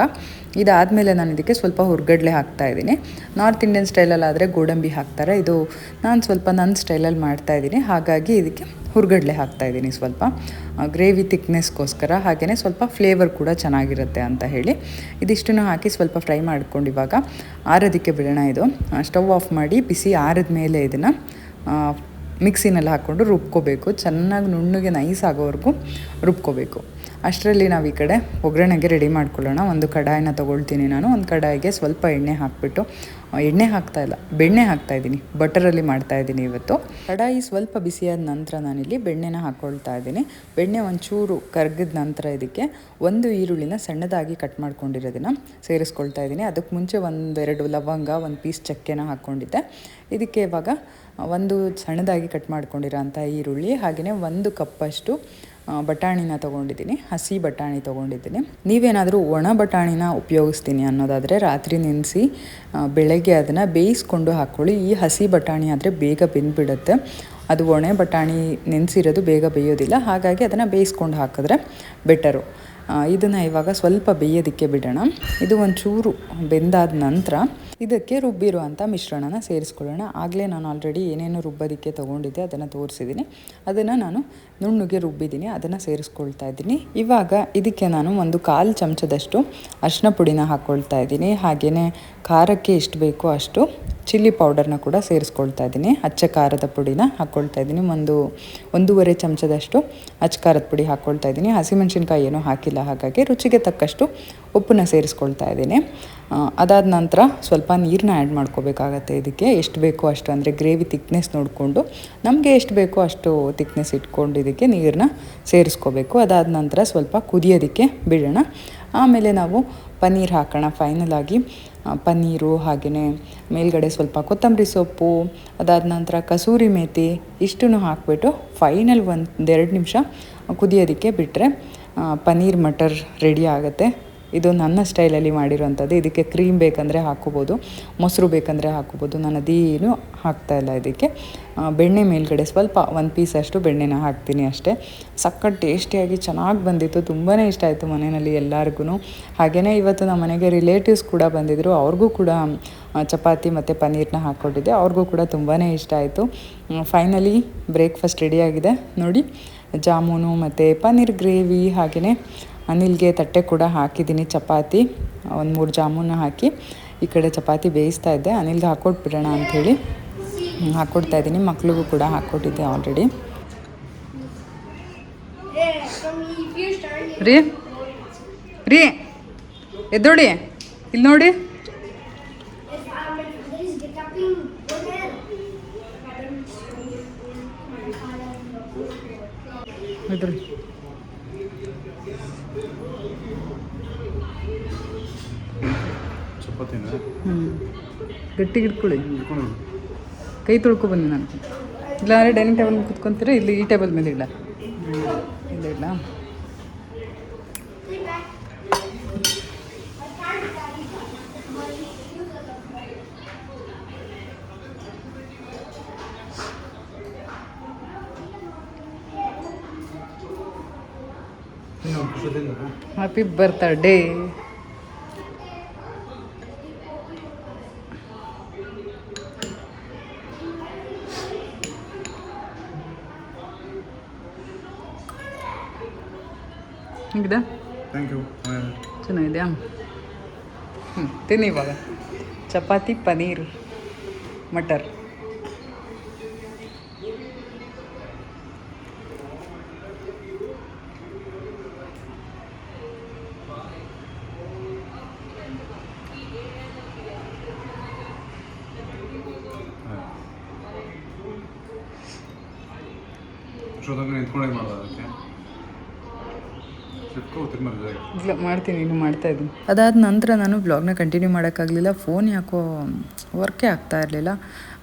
ಇದಾದಮೇಲೆ ನಾನು ಇದಕ್ಕೆ ಸ್ವಲ್ಪ ಹುರ್ಗಡ್ಲೆ ಹಾಕ್ತಾಯಿದ್ದೀನಿ. ನಾರ್ತ್ ಇಂಡಿಯನ್ ಸ್ಟೈಲಲ್ಲಾದರೆ ಗೋಡಂಬಿ ಹಾಕ್ತಾರೆ, ಇದು ನಾನು ಸ್ವಲ್ಪ ನನ್ನ ಸ್ಟೈಲಲ್ಲಿ ಮಾಡ್ತಾಯಿದ್ದೀನಿ, ಹಾಗಾಗಿ ಇದಕ್ಕೆ ಹುರ್ಗಡ್ಲೆ ಹಾಕ್ತಾಯಿದ್ದೀನಿ ಸ್ವಲ್ಪ ಗ್ರೇವಿ ತಿಕ್ನೆಸ್ಗೋಸ್ಕರ, ಹಾಗೆಯೇ ಸ್ವಲ್ಪ ಫ್ಲೇವರ್ ಕೂಡ ಚೆನ್ನಾಗಿರುತ್ತೆ ಅಂತ ಹೇಳಿ. ಇದಿಷ್ಟನ್ನು ಹಾಕಿ ಸ್ವಲ್ಪ ಫ್ರೈ ಮಾಡ್ಕೊಂಡು ಇವಾಗ ಆರೋದಕ್ಕೆ ಬಿಡೋಣ. ಇದು ಸ್ಟವ್ ಆಫ್ ಮಾಡಿ ಬಿಸಿ ಆರಿದ ಮೇಲೆ ಇದನ್ನು ಮಿಕ್ಸಿನಲ್ಲಿ ಹಾಕ್ಕೊಂಡು ರುಬ್ಕೋಬೇಕು. ಚೆನ್ನಾಗಿ ನುಣ್ಣಗೆ ನೈಸ್ ಆಗೋವರೆಗೂ ರುಬ್ಕೋಬೇಕು. ಅಷ್ಟರಲ್ಲಿ ನಾವು ಈ ಕಡೆ ಒಗ್ಗರಣೆಗೆ ರೆಡಿ ಮಾಡ್ಕೊಳ್ಳೋಣ. ಒಂದು ಕಡಾಯಿನ ತೊಗೊಳ್ತೀನಿ ನಾನು. ಒಂದು ಕಡಾಯಿಗೆ ಸ್ವಲ್ಪ ಎಣ್ಣೆ ಹಾಕಿಬಿಟ್ಟು, ಎಣ್ಣೆ ಹಾಕ್ತಾಯಿಲ್ಲ, ಬೆಣ್ಣೆ ಹಾಕ್ತಾಯಿದ್ದೀನಿ, ಬಟರಲ್ಲಿ ಮಾಡ್ತಾಯಿದ್ದೀನಿ ಇವತ್ತು. ಕಡಾಯಿ ಸ್ವಲ್ಪ ಬಿಸಿಯಾದ ನಂತರ ನಾನಿಲ್ಲಿ ಬೆಣ್ಣೆನ ಹಾಕ್ಕೊಳ್ತಾ ಇದ್ದೀನಿ. ಬೆಣ್ಣೆ ಒಂಚೂರು ಕರಗಿದ ನಂತರ ಇದಕ್ಕೆ 1 ಈರುಳ್ಳಿನ ಸಣ್ಣದಾಗಿ ಕಟ್ ಮಾಡ್ಕೊಂಡಿರೋದನ್ನು ಸೇರಿಸ್ಕೊಳ್ತಾ ಇದ್ದೀನಿ. ಅದಕ್ಕೆ ಮುಂಚೆ 1-2 ಲವಂಗ, 1 ಪೀಸ್ ಚಕ್ಕೆನ ಹಾಕ್ಕೊಂಡಿದ್ದೆ. ಇದಕ್ಕೆ ಇವಾಗ ಒಂದು ಸಣ್ಣದಾಗಿ ಕಟ್ ಮಾಡ್ಕೊಂಡಿರೋ ಅಂಥ ಈರುಳ್ಳಿ, ಹಾಗೆಯೇ 1 ಕಪ್ಪಷ್ಟು ಬಟಾಣಿನ ತೊಗೊಂಡಿದ್ದೀನಿ, ಹಸಿ ಬಟಾಣಿ ತೊಗೊಂಡಿದ್ದೀನಿ. ನೀವೇನಾದರೂ ಒಣ ಬಟಾಣಿನ ಉಪಯೋಗಿಸ್ತೀನಿ ಅನ್ನೋದಾದರೆ ರಾತ್ರಿ ನೆನೆಸಿ ಬೆಳಗ್ಗೆ ಅದನ್ನು ಬೇಯಿಸ್ಕೊಂಡು ಹಾಕ್ಕೊಳ್ಳಿ. ಈ ಹಸಿ ಬಟಾಣಿ ಆದರೆ ಬೇಗ ಬೆಂದುಬಿಡುತ್ತೆ. ಅದು ಒಣ ಬಟಾಣಿ ನೆನೆಸಿರೋದು ಬೇಗ ಬೇಯೋದಿಲ್ಲ, ಹಾಗಾಗಿ ಅದನ್ನು ಬೇಯಿಸ್ಕೊಂಡು ಹಾಕಿದ್ರೆ ಬೆಟರು. ಇದನ್ನು ಇವಾಗ ಸ್ವಲ್ಪ ಬೇಯೋದಕ್ಕೆ ಬಿಡೋಣ. ಇದು ಒಂಚೂರು ಬೆಂದಾದ ನಂತರ ಇದಕ್ಕೆ ರುಬ್ಬಿರುವಂಥ ಮಿಶ್ರಣನ ಸೇರಿಸ್ಕೊಳ್ಳೋಣ. ಆಗಲೇ ನಾನು ಆಲ್ರೆಡಿ ಏನೇನು ರುಬ್ಬೋದಕ್ಕೆ ತೊಗೊಂಡಿದ್ದೆ ಅದನ್ನು ತೋರಿಸಿದ್ದೀನಿ. ಅದನ್ನು ನಾನು ನುಣ್ಣಗೆ ರುಬ್ಬಿದ್ದೀನಿ, ಅದನ್ನು ಸೇರಿಸ್ಕೊಳ್ತಾ ಇದ್ದೀನಿ. ಇವಾಗ ಇದಕ್ಕೆ ನಾನು 1/4 ಚಮಚದಷ್ಟು ಅರಿಶಿನ ಪುಡಿನ ಹಾಕ್ಕೊಳ್ತಾ ಇದ್ದೀನಿ. ಹಾಗೆಯೇ ಖಾರಕ್ಕೆ ಎಷ್ಟು ಬೇಕೋ ಅಷ್ಟು ಚಿಲ್ಲಿ ಪೌಡರ್ನ ಕೂಡ ಸೇರಿಸ್ಕೊಳ್ತಾ ಇದ್ದೀನಿ. ಅಚ್ಚ ಖಾರದ ಪುಡಿನ ಹಾಕ್ಕೊಳ್ತಾ ಇದ್ದೀನಿ. 1.5 ಚಮಚದಷ್ಟು ಅಚ್ಚ ಖಾರದ ಪುಡಿ ಹಾಕ್ಕೊಳ್ತಾ ಇದ್ದೀನಿ. ಹಸಿಮೆಣ್ಸಿನ್ಕಾಯಿ ಏನೂ ಹಾಕಿಲ್ಲ, ಹಾಗಾಗಿ ರುಚಿಗೆ ತಕ್ಕಷ್ಟು ಉಪ್ಪನ್ನ ಸೇರಿಸ್ಕೊಳ್ತಾ ಇದ್ದೀನಿ. ಅದಾದ ನಂತರ ಸ್ವಲ್ಪ ನೀರನ್ನ ಆ್ಯಡ್ ಮಾಡ್ಕೋಬೇಕಾಗತ್ತೆ. ಇದಕ್ಕೆ ಎಷ್ಟು ಬೇಕೋ ಅಷ್ಟು, ಅಂದರೆ ಗ್ರೇವಿ ತಿಕ್ನೆಸ್ ನೋಡಿಕೊಂಡು ನಮಗೆ ಎಷ್ಟು ಬೇಕೋ ಅಷ್ಟು ತಿಕ್ನೆಸ್ ಇಟ್ಕೊಂಡು ಇದಕ್ಕೆ ನೀರನ್ನ ಸೇರಿಸ್ಕೋಬೇಕು. ಅದಾದ ನಂತರ ಸ್ವಲ್ಪ ಕುದಿಯೋದಕ್ಕೆ ಬಿಡೋಣ. ಆಮೇಲೆ ನಾವು ಪನ್ನೀರ್ ಹಾಕೋಣ. ಫೈನಲ್ ಆಗಿ ಪನ್ನೀರು, ಹಾಗೆಯೇ ಮೇಲ್ಗಡೆ ಸ್ವಲ್ಪ ಕೊತ್ತಂಬರಿ ಸೊಪ್ಪು, ಅದಾದ ನಂತರ ಕಸೂರಿ ಮೇಥಿ ಇಷ್ಟನ್ನು ಹಾಕಿಬಿಟ್ಟು ಫೈನಲ್ 1-2 ನಿಮಿಷ ಕುದಿಯೋದಕ್ಕೆ ಬಿಟ್ಟರೆ ಪನ್ನೀರ್ ಮಟರ್ ರೆಡಿ ಆಗುತ್ತೆ. ಇದು ನನ್ನ ಸ್ಟೈಲಲ್ಲಿ ಮಾಡಿರೋವಂಥದ್ದು. ಇದಕ್ಕೆ ಕ್ರೀಮ್ ಬೇಕಂದರೆ ಹಾಕ್ಕೋಬೋದು, ಮೊಸರು ಬೇಕಂದರೆ ಹಾಕ್ಕೋಬೋದು. ನಾನು ಅದೇನು ಹಾಕ್ತಾಯಿಲ್ಲ. ಇದಕ್ಕೆ ಬೆಣ್ಣೆ ಮೇಲ್ಗಡೆ ಸ್ವಲ್ಪ 1 ಪೀಸಷ್ಟು ಬೆಣ್ಣೆನ ಹಾಕ್ತೀನಿ ಅಷ್ಟೇ. ಸಖತ್ ಟೇಸ್ಟಿಯಾಗಿ ಚೆನ್ನಾಗಿ ಬಂದಿತ್ತು. ತುಂಬಾ ಇಷ್ಟ ಆಯಿತು ಮನೆಯಲ್ಲಿ ಎಲ್ಲರಿಗೂ. ಹಾಗೆಯೇ ಇವತ್ತು ನಮ್ಮ ಮನೆಗೆ ರಿಲೇಟಿವ್ಸ್ ಕೂಡ ಬಂದಿದ್ದರು. ಅವ್ರಿಗೂ ಕೂಡ ಚಪಾತಿ ಮತ್ತು ಪನ್ನೀರನ್ನ ಹಾಕ್ಕೊಟ್ಟಿದ್ದೆ. ಅವ್ರಿಗೂ ಕೂಡ ತುಂಬಾ ಇಷ್ಟ ಆಯಿತು. ಫೈನಲಿ ಬ್ರೇಕ್ಫಾಸ್ಟ್ ರೆಡಿಯಾಗಿದೆ ನೋಡಿ. ಜಾಮೂನು ಮತ್ತು ಪನ್ನೀರ್ ಗ್ರೇವಿ, ಹಾಗೆಯೇ ಅನಿಲ್ಗೆ ತಟ್ಟೆ ಕೂಡ ಹಾಕಿದ್ದೀನಿ. ಚಪಾತಿ 1-3 ಜಾಮೂನ ಹಾಕಿ ಈ ಕಡೆ ಚಪಾತಿ ಬೇಯಿಸ್ತಾ ಇದ್ದೆ. ಅನಿಲ್ಗೆ ಹಾಕ್ಕೊಟ್ಬಿಡೋಣ ಅಂಥೇಳಿ ಹಾಕ್ಕೊಡ್ತಾ ಇದ್ದೀನಿ. ಮಕ್ಳಿಗೂ ಕೂಡ ಹಾಕ್ಕೊಟ್ಟಿದ್ದೆ ಆಲ್ರೆಡಿ. ರೀ ರೀ ಎದ್ದೋಡಿ, ಇಲ್ಲಿ ನೋಡಿ. ಇದ್ರಿ ಗಟ್ಟಿಗೆ ಇಟ್ಕೊಳ್ಳಿ, ಕೈ ತೊಳ್ಕೊ ಬನ್ನಿ. ನಾನು ಇಲ್ಲಾಂದರೆ ಡೈನಿಂಗ್ ಟೇಬಲ್ ಮೇಲೆ ಕುತ್ಕೊತೀರ, ಇಲ್ಲಿ ಈ ಟೇಬಲ್ ಮೇಲೆ ಇಲ್ಲ ಇಲ್ಲ. Happy birthday. ಹಿಂಗಿದೆ, ಥ್ಯಾಂಕ್ ಯು. ಚೆನ್ನಾಗಿದೆಯಾ? ತಿನ್ನಿ ಇವಾಗ. ಚಪಾತಿ ಪನ್ನೀರ್ ಮಟರ್. ನಿಂತ್ಕೊಂಡೇ ಮಾಡೋದಕ್ಕೆ ಇಲ್ಲ, ಮಾಡ್ತೀನಿ, ಇನ್ನು ಮಾಡ್ತಾಯಿದ್ದೀನಿ. ಅದಾದ ನಂತರ ನಾನು ಬ್ಲಾಗ್ನ ಕಂಟಿನ್ಯೂ ಮಾಡೋಕ್ಕಾಗಲಿಲ್ಲ. ಫೋನ್ ಯಾಕೋ ವರ್ಕೇ ಆಗ್ತಾ ಇರಲಿಲ್ಲ.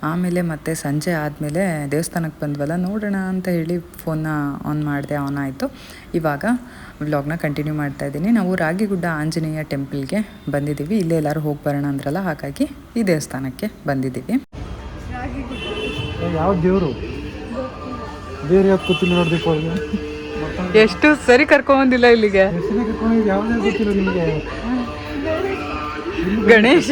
ಆಮೇಲೆ ಮತ್ತೆ ಸಂಜೆ ಆದಮೇಲೆ ದೇವಸ್ಥಾನಕ್ಕೆ ಬಂದ್ವಲ್ಲ, ನೋಡೋಣ ಅಂತ ಹೇಳಿ ಫೋನ್ನ ಆನ್ ಮಾಡಿದೆ. ಆನ್ ಆಯಿತು. ಇವಾಗ ವ್ಲಾಗ್ನ ಕಂಟಿನ್ಯೂ ಮಾಡ್ತಾಯಿದ್ದೀನಿ. ನಾವು ರಾಗಿಗುಡ್ಡ ಆಂಜನೇಯ ಟೆಂಪಲ್ಗೆ ಬಂದಿದ್ದೀವಿ. ಇಲ್ಲೇ ಎಲ್ಲರೂ ಹೋಗಿ ಬರೋಣ ಅಂದ್ರಲ್ಲ, ಹಾಗಾಗಿ ಈ ದೇವಸ್ಥಾನಕ್ಕೆ ಬಂದಿದ್ದೀವಿ. ಯಾವ ದೇವರು ಬೇರೆ ಯಾವ್ದು ಗೊತ್ತಿಲ್ಲ ನೋಡ್ಬೇಕು ಅವ್ರಿಗೆ. ಎಷ್ಟು ಸರಿ ಕರ್ಕೊಂಬಂದಿಲ್ಲ ಇಲ್ಲಿಗೆ. ಯಾವುದೇ ಗೊತ್ತಿಲ್ಲ ನಿಮಗೆ. ಗಣೇಶ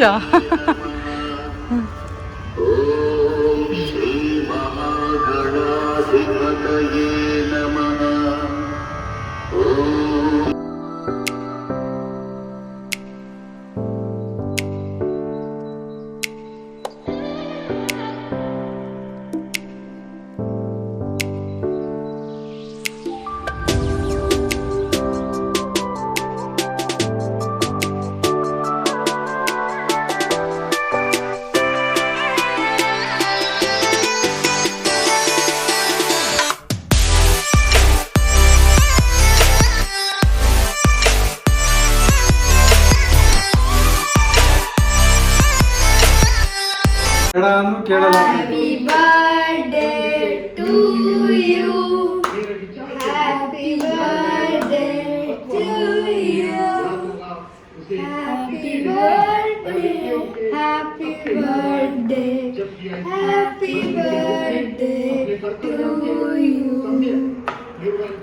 ಕೇಳಲ್ಲ. Happy birthday to you. Happy Happy birthday, happy birthday, happy birthday to you.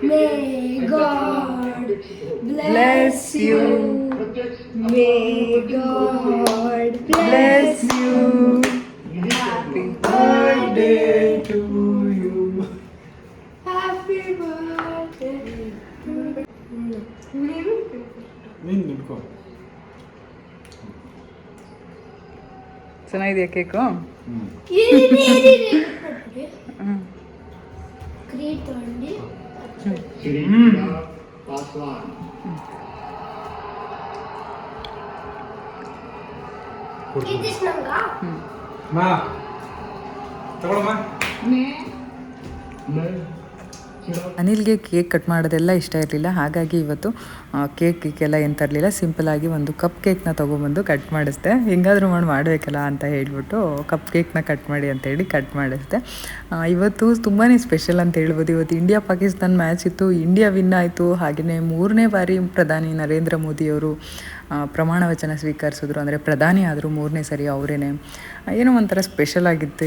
May God bless you. May God bless you. Happy birthday to you. Happy birthday to you. ನೀನು ನಿಂತ್ಕೋ. ಚೆನ್ನಾಗಿದೆಯಾ ಕೇಕು? ಕ್ರೀಟ್ ತಗೊಂಡು ಮಾ ತಗೊಳಮ್ಮ. ಅನಿಲ್ಗೆ cake cut ಮಾಡೋದೆಲ್ಲ ಇಷ್ಟ ಇರಲಿಲ್ಲ, ಹಾಗಾಗಿ ಇವತ್ತು ಕೇಕೆಲ್ಲ ಏನು ತರಲಿಲ್ಲ, ಸಿಂಪಲಾಗಿ ಒಂದು ಕಪ್ ಕೇಕ್ನ ತೊಗೊಬಂದು ಕಟ್ ಮಾಡಿಸ್ದೆ. ಹೆಂಗಾದರೂ ಮಾಡಬೇಕಲ್ಲ ಅಂತ ಹೇಳ್ಬಿಟ್ಟು ಕಪ್ ಕೇಕ್ನ ಕಟ್ ಮಾಡಿ ಅಂತೇಳಿ ಕಟ್ ಮಾಡಿಸ್ದೆ. ಇವತ್ತು ತುಂಬಾ ಸ್ಪೆಷಲ್ ಅಂತ ಹೇಳ್ಬೋದು. ಇವತ್ತು ಇಂಡಿಯಾ ಪಾಕಿಸ್ತಾನ ಮ್ಯಾಚ್ ಇತ್ತು, ಇಂಡಿಯಾ ವಿನ್ ಆಯಿತು. ಹಾಗೆಯೇ 3ನೇ ಬಾರಿ ಪ್ರಧಾನಿ ನರೇಂದ್ರ ಮೋದಿಯವರು ಪ್ರಮಾಣ ವಚನ ಸ್ವೀಕರಿಸಿದ್ರು, ಅಂದರೆ ಪ್ರಧಾನಿ ಆದರೂ 3ನೇ ಸರಿ ಅವರೇನೆ. ಏನೋ ಒಂಥರ ಸ್ಪೆಷಲ್ ಆಗಿತ್ತು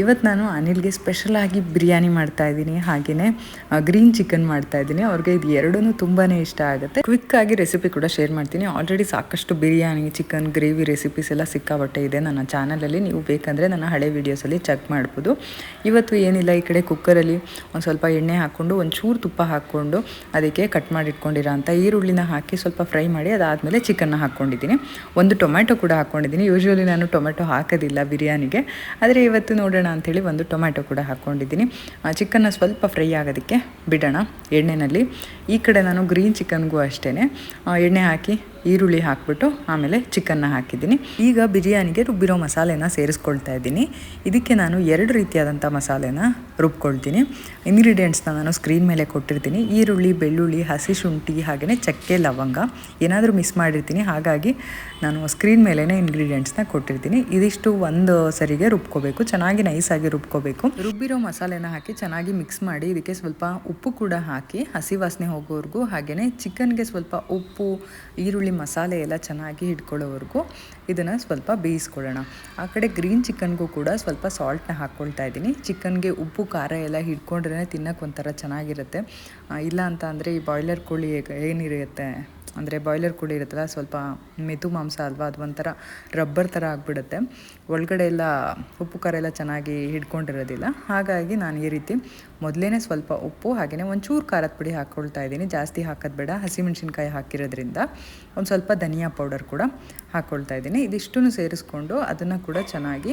ಇವತ್ತು ನಾನು ಅನಿಲ್ಗೆ ಸ್ಪೆಷಲಾಗಿ ಬಿರಿಯಾನಿ ಮಾಡ್ತಾಯಿದ್ದೀನಿ, ಹಾಗೆಯೇ ಗ್ರೀನ್ ಚಿಕನ್ ಮಾಡ್ತಾಯಿದ್ದೀನಿ. ಅವ್ರಿಗೆ ಇದು ಎರಡೂ ತುಂಬಾ ಇಷ್ಟ ಆಗುತ್ತೆ. ಕ್ವಿಕ್ಕಾಗಿ ರೆಸಿಪಿ ಕೂಡ ಶೇರ್ ಮಾಡ್ತೀನಿ. ಆಲ್ರೆಡಿ ಸಾಕಷ್ಟು ಬಿರಿಯಾನಿ, ಚಿಕನ್ ಗ್ರೇವಿ ರೆಸಿಪೀಸ್ ಎಲ್ಲ ಸಿಕ್ಕಾಬಟ್ಟೆ ಇದೆ ನನ್ನ ಚಾನಲಲ್ಲಿ, ನೀವು ಬೇಕಂದರೆ ನನ್ನ ಹಳೆ ವೀಡಿಯೋಸಲ್ಲಿ ಚೆಕ್ ಮಾಡ್ಬೋದು. ಇವತ್ತು ಏನಿಲ್ಲ, ಈ ಕಡೆ ಕುಕ್ಕರಲ್ಲಿ ಒಂದು ಸ್ವಲ್ಪ ಎಣ್ಣೆ ಹಾಕ್ಕೊಂಡು ಒಂಚೂರು ತುಪ್ಪ ಹಾಕ್ಕೊಂಡು ಅದಕ್ಕೆ ಕಟ್ ಮಾಡಿ ಇಟ್ಕೊಂಡಿರೋ ಅಂಥ ಈರುಳ್ಳಿನ ಹಾಕಿ ಸ್ವಲ್ಪ ಫ್ರೈ ಮಾಡಿ ಅದಾದಮೇಲೆ ಚಿಕನ್ನ ಹಾಕ್ಕೊಂಡಿದ್ದೀನಿ. ಒಂದು ಟೊಮ್ಯಾಟೊ ಕೂಡ ಹಾಕ್ಕೊಂಡಿದ್ದೀನಿ. ಯೂಶ್ವಲಿ ನಾನು ಟೊಮೆಟೊ ಹಾಕೋದಿಲ್ಲ ಬಿರಿಯಾನಿಗೆ, ಆದರೆ ಇವತ್ತು ನೋಡೋಣ ಅಂಥೇಳಿ ಒಂದು ಟೊಮ್ಯಾಟೊ ಕೂಡ ಹಾಕ್ಕೊಂಡಿದ್ದೀನಿ. ಚಿಕನ್ನ ಸ್ವಲ್ಪ ಫ್ರೈ ಆಗೋದಕ್ಕೆ ಬಿಡೋಣ ಎಣ್ಣೆಯಲ್ಲಿ. ಈ ಕಡೆ ನಾನು ಗ್ರೀನ್ ಚಿಕನ್ಗೂ ಅಷ್ಟೇ ಎಣ್ಣೆ ಹಾಕಿ ಈರುಳ್ಳಿ ಹಾಕ್ಬಿಟ್ಟು ಆಮೇಲೆ ಚಿಕನ್ನ ಹಾಕಿದ್ದೀನಿ. ಈಗ ಬಿರಿಯಾನಿಗೆ ರುಬ್ಬಿರೋ ಮಸಾಲೆನ ಸೇರಿಸ್ಕೊಳ್ತಾ ಇದ್ದೀನಿ. ಇದಕ್ಕೆ ನಾನು 2 ರೀತಿಯಾದಂಥ ಮಸಾಲೆನ ರುಬ್ಕೊಳ್ತೀನಿ. ಇಂಗ್ರೀಡಿಯೆಂಟ್ಸ್ನ ನಾನು ಸ್ಕ್ರೀನ್ ಮೇಲೆ ಕೊಟ್ಟಿರ್ತೀನಿ. ಈರುಳ್ಳಿ, ಬೆಳ್ಳುಳ್ಳಿ, ಹಸಿ ಶುಂಠಿ, ಹಾಗೆಯೇ ಚಕ್ಕೆ, ಲವಂಗ. ಏನಾದರೂ ಮಿಸ್ ಮಾಡಿರ್ತೀನಿ, ಹಾಗಾಗಿ ನಾನು ಸ್ಕ್ರೀನ್ ಮೇಲೇ ಇಂಗ್ರೀಡಿಯೆಂಟ್ಸ್ನ ಕೊಟ್ಟಿರ್ತೀನಿ. ಇದಿಷ್ಟು ಒಂದು ಸರಿಗೆ ರುಬ್ಕೋಬೇಕು, ಚೆನ್ನಾಗಿ ನೈಸಾಗಿ ರುಬ್ಕೋಬೇಕು. ರುಬ್ಬಿರೋ ಮಸಾಲೆನ ಹಾಕಿ ಚೆನ್ನಾಗಿ ಮಿಕ್ಸ್ ಮಾಡಿ ಇದಕ್ಕೆ ಸ್ವಲ್ಪ ಉಪ್ಪು ಕೂಡ ಹಾಕಿ ಹಸಿ ವಾಸನೆ ಹೋಗೋವರೆಗೂ, ಹಾಗೆಯೇ ಚಿಕನ್ಗೆ ಸ್ವಲ್ಪ ಉಪ್ಪು, ಈರುಳ್ಳಿ, ಮಸಾಲೆ ಎಲ್ಲ ಚೆನ್ನಾಗಿ ಹಿಡ್ಕೊಳ್ಳೋವರೆಗೂ ಇದನ್ನು ಸ್ವಲ್ಪ ಬೇಯಿಸ್ಕೊಳ್ಳೋಣ. ಆ ಕಡೆ ಗ್ರೀನ್ ಚಿಕನ್ಗೂ ಕೂಡ ಸ್ವಲ್ಪ ಸಾಲ್ಟ್ನ ಹಾಕ್ಕೊಳ್ತಾ ಇದ್ದೀನಿ. ಚಿಕನ್ಗೆ ಉಪ್ಪು ಖಾರ ಎಲ್ಲ ಹಿಡ್ಕೊಂಡ್ರೆ ತಿನ್ನೋಕೆ ಒಂಥರ ಚೆನ್ನಾಗಿರುತ್ತೆ. ಇಲ್ಲ ಅಂತ ಅಂದರೆ ಈ ಬಾಯ್ಲರ್ ಕೋಳಿ ಏನಿರುತ್ತೆ, ಅಂದರೆ ಬಾಯ್ಲರ್ ಕೋಳಿ ಇರುತ್ತಲ್ಲ, ಸ್ವಲ್ಪ ಮೆತು ಮಾಂಸ ಅಲ್ವಾ, ಅದು ಒಂಥರ ರಬ್ಬರ್ ಥರ ಆಗಿಬಿಡುತ್ತೆ. ಒಳಗಡೆ ಎಲ್ಲ ಉಪ್ಪು ಖಾರ ಎಲ್ಲ ಚೆನ್ನಾಗಿ ಹಿಡ್ಕೊಂಡಿರೋದಿಲ್ಲ. ಹಾಗಾಗಿ ನಾನು ಈ ರೀತಿ ಮೊದಲೇ ಸ್ವಲ್ಪ ಉಪ್ಪು ಹಾಗೆಯೇ ಒಂಚೂರು ಖಾರದ ಪುಡಿ ಹಾಕ್ಕೊಳ್ತಾ ಇದ್ದೀನಿ. ಜಾಸ್ತಿ ಹಾಕೋದು ಬೇಡ, ಹಸಿಮೆಣ್ಸಿನ್ಕಾಯಿ ಹಾಕಿರೋದ್ರಿಂದ. ಒಂದು ಸ್ವಲ್ಪ ಧನಿಯಾ ಪೌಡರ್ ಕೂಡ ಹಾಕ್ಕೊಳ್ತಾ ಇದ್ದೀನಿ. ಇದಿಷ್ಟನ್ನು ಸೇರಿಸ್ಕೊಂಡು ಅದನ್ನು ಕೂಡ ಚೆನ್ನಾಗಿ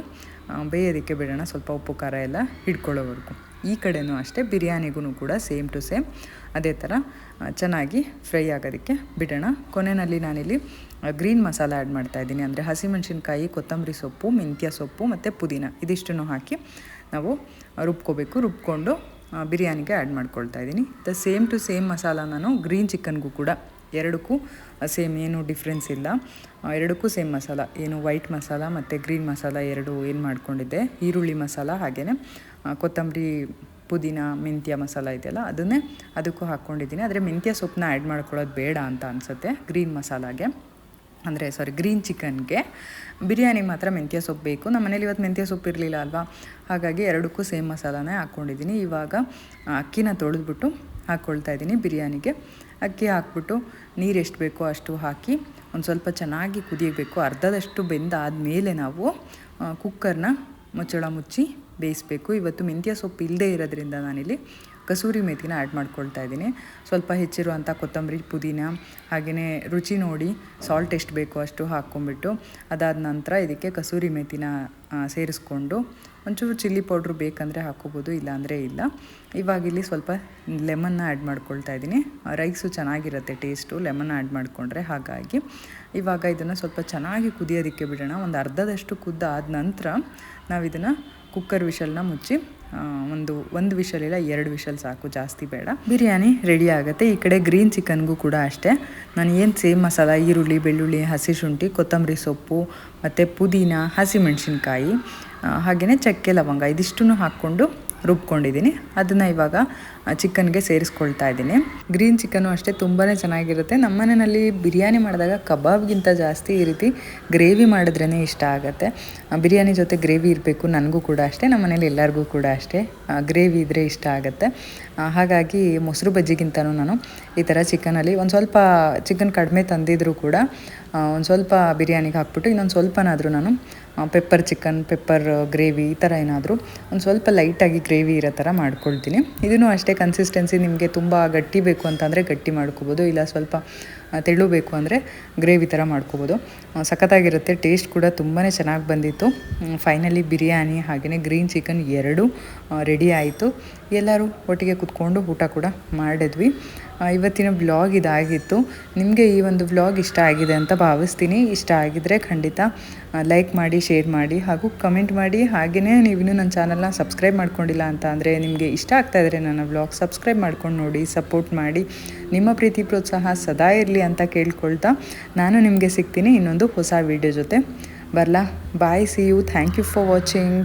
ಬೇಯೋದಕ್ಕೆ ಬಿಡೋಣ, ಸ್ವಲ್ಪ ಉಪ್ಪು ಖಾರ ಎಲ್ಲ ಹಿಡ್ಕೊಳ್ಳೋವರೆಗೂ. ಈ ಕಡೆನೂ ಅಷ್ಟೇ ಬಿರಿಯಾನಿಗೂ ಕೂಡ ಸೇಮ್ ಟು ಸೇಮ್ ಅದೇ ಥರ ಚೆನ್ನಾಗಿ ಫ್ರೈ ಆಗೋದಕ್ಕೆ ಬಿಡೋಣ. ಕೊನೆಯಲ್ಲಿ ನಾನಿಲ್ಲಿ ಗ್ರೀನ್ ಮಸಾಲ ಆ್ಯಡ್ ಮಾಡ್ತಾಯಿದ್ದೀನಿ, ಅಂದರೆ ಹಸಿಮೆಣ್ಸಿನ್ಕಾಯಿ, ಕೊತ್ತಂಬರಿ ಸೊಪ್ಪು, ಮೆಂತ್ಯ ಸೊಪ್ಪು ಮತ್ತು ಪುದೀನ ಇದಿಷ್ಟನ್ನು ಹಾಕಿ ನಾವು ರುಬ್ಕೋಬೇಕು. ರುಬ್ಕೊಂಡು ಬಿರಿಯಾನಿಗೆ ಆ್ಯಡ್ ಮಾಡ್ಕೊಳ್ತಾ ಇದ್ದೀನಿ. ಸೇಮ್ ಟು ಸೇಮ್ ಮಸಾಲ ನಾನು ಗ್ರೀನ್ ಚಿಕನ್ಗೂ ಕೂಡ ಎರಡಕ್ಕೂ ಸೇಮ್, ಏನು ಡಿಫ್ರೆನ್ಸ್ ಇಲ್ಲ. ಎರಡಕ್ಕೂ ಸೇಮ್ ಮಸಾಲ, ಏನು ವೈಟ್ ಮಸಾಲ ಮತ್ತು ಗ್ರೀನ್ ಮಸಾಲ ಎರಡು ಏನು ಮಾಡ್ಕೊಂಡಿದ್ದೆ, ಈರುಳ್ಳಿ ಮಸಾಲ ಹಾಗೆಯೇ ಕೊತ್ತಂಬರಿ, ಪುದೀನ, ಮೆಂತ್ಯ ಮಸಾಲ ಇದೆಯಲ್ಲ ಅದನ್ನೇ ಅದಕ್ಕೂ ಹಾಕ್ಕೊಂಡಿದ್ದೀನಿ. ಆದರೆ ಮೆಂತ್ಯ ಸೊಪ್ಪನ್ನ ಆ್ಯಡ್ ಮಾಡ್ಕೊಳ್ಳೋದು ಬೇಡ ಅಂತ ಅನಿಸುತ್ತೆ ಗ್ರೀನ್ ಮಸಾಲಾಗೆ, ಅಂದರೆ ಗ್ರೀನ್ ಚಿಕನ್ಗೆ. ಬಿರಿಯಾನಿ ಮಾತ್ರ ಮೆಂತ್ಯ ಸೊಪ್ಪು ಬೇಕು. ನಮ್ಮ ಮನೇಲಿ ಇವತ್ತು ಮೆಂತ್ಯ ಸೊಪ್ಪು ಇರಲಿಲ್ಲ ಅಲ್ವಾ, ಹಾಗಾಗಿ ಎರಡಕ್ಕೂ ಸೇಮ್ ಮಸಾಲಾನೇ ಹಾಕ್ಕೊಂಡಿದ್ದೀನಿ. ಇವಾಗ ಅಕ್ಕಿನ ತೊಳೆದ್ಬಿಟ್ಟು ಹಾಕ್ಕೊಳ್ತಾ ಇದ್ದೀನಿ ಬಿರಿಯಾನಿಗೆ. ಅಕ್ಕಿ ಹಾಕ್ಬಿಟ್ಟು ನೀರು ಎಷ್ಟು ಬೇಕೋ ಅಷ್ಟು ಹಾಕಿ ಒಂದು ಸ್ವಲ್ಪ ಚೆನ್ನಾಗಿ ಕುದಿಯಬೇಕು. ಅರ್ಧದಷ್ಟು ಬೆಂದಾದಮೇಲೆ ನಾವು ಕುಕ್ಕರ್ನ ಮುಚ್ಚಳ ಮುಚ್ಚಿ ಬೇಯಿಸಬೇಕು. ಇವತ್ತು ಮೆಂತ್ಯ ಸೊಪ್ಪು ಇಲ್ಲದೇ ಇರೋದ್ರಿಂದ ನಾನಿಲ್ಲಿ ಕಸೂರಿ ಮೇಥಿನ ಆ್ಯಡ್ ಮಾಡ್ಕೊಳ್ತಾ ಇದ್ದೀನಿ. ಸ್ವಲ್ಪ ಹೆಚ್ಚಿರುವಂಥ ಕೊತ್ತಂಬರಿ, ಪುದೀನ, ಹಾಗೆಯೇ ರುಚಿ ನೋಡಿ ಸಾಲ್ಟ್ ಎಷ್ಟು ಬೇಕೋ ಅಷ್ಟು ಹಾಕ್ಕೊಂಬಿಟ್ಟು ಅದಾದ ನಂತರ ಇದಕ್ಕೆ ಕಸೂರಿ ಮೇಥಿನ ಸೇರಿಸ್ಕೊಂಡು ಒಂಚೂರು ಚಿಲ್ಲಿ ಪೌಡ್ರು ಬೇಕಂದರೆ ಹಾಕ್ಕೋಬೋದು, ಇಲ್ಲಾಂದರೆ ಇಲ್ಲ. ಇವಾಗಿಲ್ಲಿ ಸ್ವಲ್ಪ ಲೆಮನ್ನ ಆ್ಯಡ್ ಮಾಡ್ಕೊಳ್ತಾ ಇದ್ದೀನಿ. ರೈಸು ಚೆನ್ನಾಗಿರುತ್ತೆ ಟೇಸ್ಟು ಲೆಮನ್ ಆ್ಯಡ್ ಮಾಡಿಕೊಂಡ್ರೆ. ಹಾಗಾಗಿ ಇವಾಗ ಇದನ್ನು ಸ್ವಲ್ಪ ಚೆನ್ನಾಗಿ ಕುದಿಯೋದಕ್ಕೆ ಬಿಡೋಣ. ಒಂದು ಅರ್ಧದಷ್ಟು ಕುದ್ದಾದ ನಂತರ ನಾವು ಇದನ್ನು ಕುಕ್ಕರ್ ವಿಷಲ್ನ ಮುಚ್ಚಿ ಒಂದು ವಿಷಲಿಲ್ಲ 2 ವಿಷಲ್ ಸಾಕು, ಜಾಸ್ತಿ ಬೇಡ. ಬಿರಿಯಾನಿ ರೆಡಿ ಆಗುತ್ತೆ. ಈ ಕಡೆ ಗ್ರೀನ್ ಚಿಕನ್ಗೂ ಕೂಡ ಅಷ್ಟೇ ನಾನು ಏನು ಸೇಮ್ ಮಸಾಲ, ಈರುಳ್ಳಿ, ಬೆಳ್ಳುಳ್ಳಿ, ಹಸಿ ಶುಂಠಿ, ಕೊತ್ತಂಬರಿ ಸೊಪ್ಪು ಮತ್ತು ಪುದೀನ, ಹಸಿಮೆಣಸಿನ್ಕಾಯಿ ಹಾಗೆಯೇ ಚಕ್ಕೆ, ಲವಂಗ ಇದಿಷ್ಟನ್ನು ಹಾಕ್ಕೊಂಡು ರುಬ್ಕೊಂಡಿದ್ದೀನಿ. ಅದನ್ನು ಇವಾಗ ಚಿಕನ್ಗೆ ಸೇರಿಸ್ಕೊಳ್ತಾ ಇದ್ದೀನಿ. ಗ್ರೀನ್ ಚಿಕನ್ನು ಅಷ್ಟೇ ತುಂಬಾ ಚೆನ್ನಾಗಿರುತ್ತೆ. ನಮ್ಮ ಮನೆಯಲ್ಲಿ ಬಿರಿಯಾನಿ ಮಾಡಿದಾಗ ಕಬಾಬ್ಗಿಂತ ಜಾಸ್ತಿ ಈ ರೀತಿ ಗ್ರೇವಿ ಮಾಡಿದ್ರೇ ಇಷ್ಟ ಆಗುತ್ತೆ. ಬಿರಿಯಾನಿ ಜೊತೆ ಗ್ರೇವಿ ಇರಬೇಕು, ನನಗೂ ಕೂಡ ಅಷ್ಟೇ, ನಮ್ಮ ಮನೇಲಿ ಎಲ್ಲರಿಗೂ ಕೂಡ ಅಷ್ಟೇ ಗ್ರೇವಿ ಇದ್ದರೆ ಇಷ್ಟ ಆಗುತ್ತೆ. ಹಾಗಾಗಿ ಮೊಸರು ಬಜ್ಜಿಗಿಂತನೂ ನಾನು ಈ ಥರ ಚಿಕನಲ್ಲಿ ಒಂದು ಸ್ವಲ್ಪ ಚಿಕನ್ ಕಡಿಮೆ ತಂದಿದ್ದರೂ ಕೂಡ ಒಂದು ಸ್ವಲ್ಪ ಬಿರಿಯಾನಿಗೆ ಹಾಕ್ಬಿಟ್ಟು ಇನ್ನೊಂದು ಸ್ವಲ್ಪನಾದರೂ ನಾನು ಪೆಪ್ಪರ್ ಚಿಕನ್, ಪೆಪ್ಪರ್ ಗ್ರೇವಿ ಈ ಥರ ಏನಾದರೂ ಒಂದು ಸ್ವಲ್ಪ ಲೈಟಾಗಿ ಗ್ರೇವಿ ಇರೋ ಥರ ಮಾಡ್ಕೊಳ್ತೀನಿ. ಇದೂ ಅಷ್ಟೇ ಕನ್ಸಿಸ್ಟೆನ್ಸಿ ನಿಮಗೆ ತುಂಬ ಗಟ್ಟಿ ಬೇಕು ಅಂತಂದರೆ ಗಟ್ಟಿ ಮಾಡ್ಕೋಬೋದು, ಇಲ್ಲ ಸ್ವಲ್ಪ ತೆಳು ಬೇಕು ಅಂದರೆ ಗ್ರೇವಿ ಥರ ಮಾಡ್ಕೋಬೋದು. ಸಖತ್ತಾಗಿರುತ್ತೆ. ಟೇಸ್ಟ್ ಕೂಡ ತುಂಬಾ ಚೆನ್ನಾಗಿ ಬಂದಿತ್ತು. ಫೈನಲಿ ಬಿರಿಯಾನಿ ಹಾಗೆಯೇ ಗ್ರೀನ್ ಚಿಕನ್ ಎರಡೂ ರೆಡಿ ಆಯಿತು. ಎಲ್ಲರೂ ಒಟ್ಟಿಗೆ ಕೂತ್ಕೊಂಡು ಊಟ ಕೂಡ ಮಾಡಿದ್ವಿ. ಇವತ್ತಿನ ವ್ಲಾಗ್ ಇದಾಗಿತ್ತು. ನಿಮಗೆ ಈ ಒಂದು ವ್ಲಾಗ್ ಇಷ್ಟ ಆಗಿದೆ ಅಂತ ಭಾವಿಸ್ತೀನಿ. ಇಷ್ಟ ಆಗಿದ್ದರೆ ಖಂಡಿತ ಲೈಕ್ ಮಾಡಿ, ಶೇರ್ ಮಾಡಿ ಹಾಗೂ ಕಮೆಂಟ್ ಮಾಡಿ. ಹಾಗೆಯೇ ನೀವಿನ್ನೂ ನನ್ನ ಚಾನಲ್ನ ಸಬ್ಸ್ಕ್ರೈಬ್ ಮಾಡ್ಕೊಂಡಿಲ್ಲ ಅಂತ ಅಂದರೆ ನಿಮಗೆ ಇಷ್ಟ ಆಗ್ತಾ ಇದ್ದರೆ ನನ್ನ ವ್ಲಾಗ್ ಸಬ್ಸ್ಕ್ರೈಬ್ ಮಾಡ್ಕೊಂಡು ನೋಡಿ, ಸಪೋರ್ಟ್ ಮಾಡಿ. ನಿಮ್ಮ ಪ್ರೀತಿ ಪ್ರೋತ್ಸಾಹ ಸದಾ ಇರಲಿ ಅಂತ ಕೇಳ್ಕೊಳ್ತಾ ನಾನು ನಿಮಗೆ ಸಿಗ್ತೀನಿ ಇನ್ನೊಂದು ಹೊಸ ವೀಡಿಯೋ ಜೊತೆ. ಬರಲಾ? Bye, see you, thank you for watching.